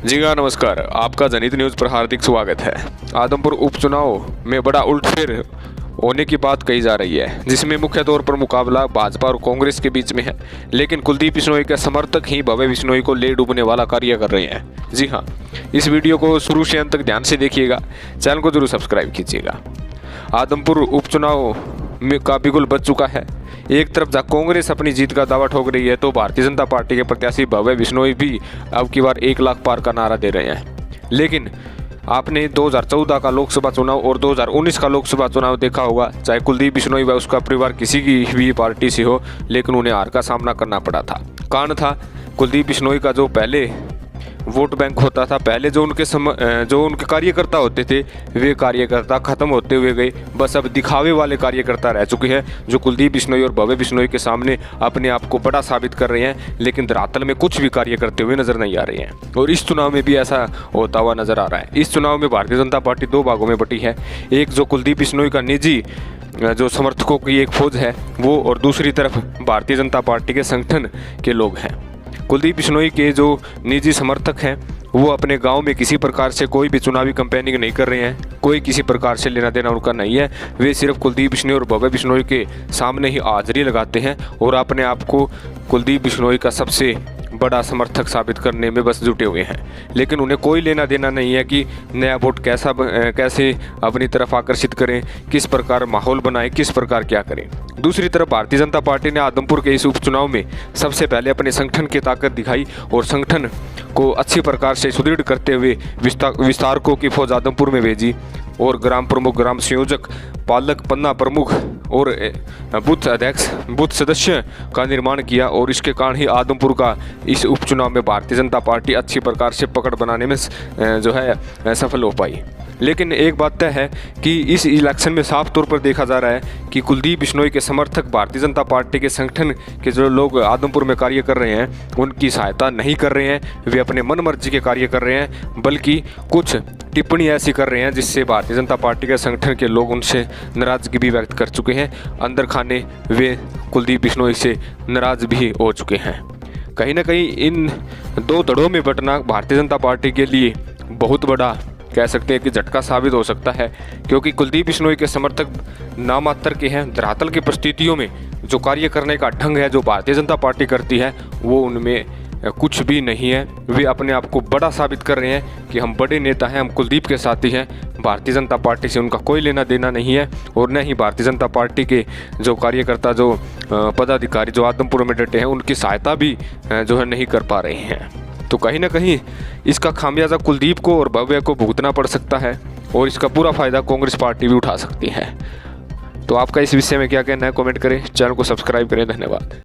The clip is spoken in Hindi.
जी हाँ, नमस्कार। आपका जनहित न्यूज़ पर हार्दिक स्वागत है। आदमपुर उपचुनाव में बड़ा उलटफेर होने की बात कही जा रही है, जिसमें मुख्य तौर पर मुकाबला भाजपा और कांग्रेस के बीच में है। लेकिन कुलदीप बिश्नोई के समर्थक ही भव्य बिश्नोई को ले डूबने वाला कार्य कर रहे हैं। जी हाँ, इस वीडियो को शुरू से अंत तक ध्यान से देखिएगा। चैनल को जरूर सब्सक्राइब कीजिएगा। आदमपुर उपचुनाव में का बिगुल बच चुका है। एक तरफ जहाँ कांग्रेस अपनी जीत का दावा ठोक रही है, तो भारतीय जनता पार्टी के प्रत्याशी भव्य बिश्नोई भी अब की बार 1 लाख पार का नारा दे रहे हैं। लेकिन आपने 2014 का लोकसभा चुनाव और 2019 का लोकसभा चुनाव देखा होगा। चाहे कुलदीप बिश्नोई व उसका परिवार किसी की भी पार्टी से हो, लेकिन उन्हें हार का सामना करना पड़ा था। कारण था कुलदीप बिश्नोई का जो पहले वोट बैंक होता था, पहले जो उनके कार्यकर्ता होते थे, वे कार्यकर्ता खत्म होते हुए गए। बस अब दिखावे वाले कार्यकर्ता रह चुके हैं, जो कुलदीप बिश्नोई और भव्य बिश्नोई के सामने अपने आप को बड़ा साबित कर रहे हैं, लेकिन धरातल में कुछ भी कार्य करते हुए नजर नहीं आ रहे हैं। और इस चुनाव में भी ऐसा होता हुआ नजर आ रहा है। इस चुनाव में भारतीय जनता पार्टी 2 भागों में बटी है। एक जो कुलदीप बिश्नोई का निजी जो समर्थकों की एक फौज है वो, और दूसरी तरफ भारतीय जनता पार्टी के संगठन के लोग हैं। कुलदीप बिश्नोई के जो निजी समर्थक हैं वो अपने गांव में किसी प्रकार से कोई भी चुनावी कैंपेनिंग नहीं कर रहे हैं। कोई किसी प्रकार से लेना देना उनका नहीं है। वे सिर्फ कुलदीप बिश्नोई और भव्य बिश्नोई के सामने ही हाजिरी लगाते हैं और अपने आप को कुलदीप बिश्नोई का सबसे बड़ा समर्थक साबित करने में बस जुटे हुए हैं। लेकिन उन्हें कोई लेना देना नहीं है कि नया वोट कैसे अपनी तरफ आकर्षित करें, किस प्रकार माहौल बनाएं, किस प्रकार क्या करें। दूसरी तरफ भारतीय जनता पार्टी ने आदमपुर के इस उपचुनाव में सबसे पहले अपने संगठन की ताकत दिखाई और संगठन को अच्छी प्रकार से सुदृढ़ करते हुए विस्तारकों की फौज आदमपुर में भेजी और ग्राम प्रमुख, ग्राम संयोजक, पालक, पन्ना प्रमुख और बूथ अध्यक्ष, बूथ सदस्य का निर्माण किया। और इसके कारण ही आदमपुर का इस उपचुनाव में भारतीय जनता पार्टी अच्छी प्रकार से पकड़ बनाने में जो है सफल हो पाई। लेकिन एक बात तय है कि इस इलेक्शन में साफ तौर पर देखा जा रहा है कि कुलदीप बिश्नोई के समर्थक भारतीय जनता पार्टी के संगठन के जो लोग आदमपुर में कार्य कर रहे हैं उनकी सहायता नहीं कर रहे हैं। वे अपने मन मर्जी के कार्य कर रहे हैं, बल्कि कुछ टिप्पणी ऐसी कर रहे हैं जिससे भारतीय जनता पार्टी के संगठन के लोग उनसे नाराजगी भी व्यक्त कर चुके हैं। अंदर खाने वे कुलदीप बिश्नोई से नाराज भी हो चुके हैं। कहीं ना कहीं इन 2 धड़ों में बंटना भारतीय जनता पार्टी के लिए बहुत बड़ा कह सकते हैं कि झटका साबित हो सकता है, क्योंकि कुलदीप बिश्नोई के समर्थक नामात्र के हैं। धरातल की परिस्थितियों में जो कार्य करने का ढंग है जो भारतीय जनता पार्टी करती है वो उनमें कुछ भी नहीं है। वे अपने आप को बड़ा साबित कर रहे हैं कि हम बड़े नेता हैं, हम कुलदीप के साथी हैं। भारतीय जनता पार्टी से उनका कोई लेना देना नहीं है और न ही भारतीय जनता पार्टी के जो कार्यकर्ता, जो पदाधिकारी जो आदमपुर में डटे हैं, उनकी सहायता भी जो है नहीं कर पा रहे हैं। तो कहीं ना कहीं इसका खामियाजा कुलदीप को और भव्य को भुगतना पड़ सकता है और इसका पूरा फायदा कांग्रेस पार्टी भी उठा सकती है। तो आपका इस विषय में क्या कहना है, कमेंट करें, चैनल को सब्सक्राइब करें। धन्यवाद।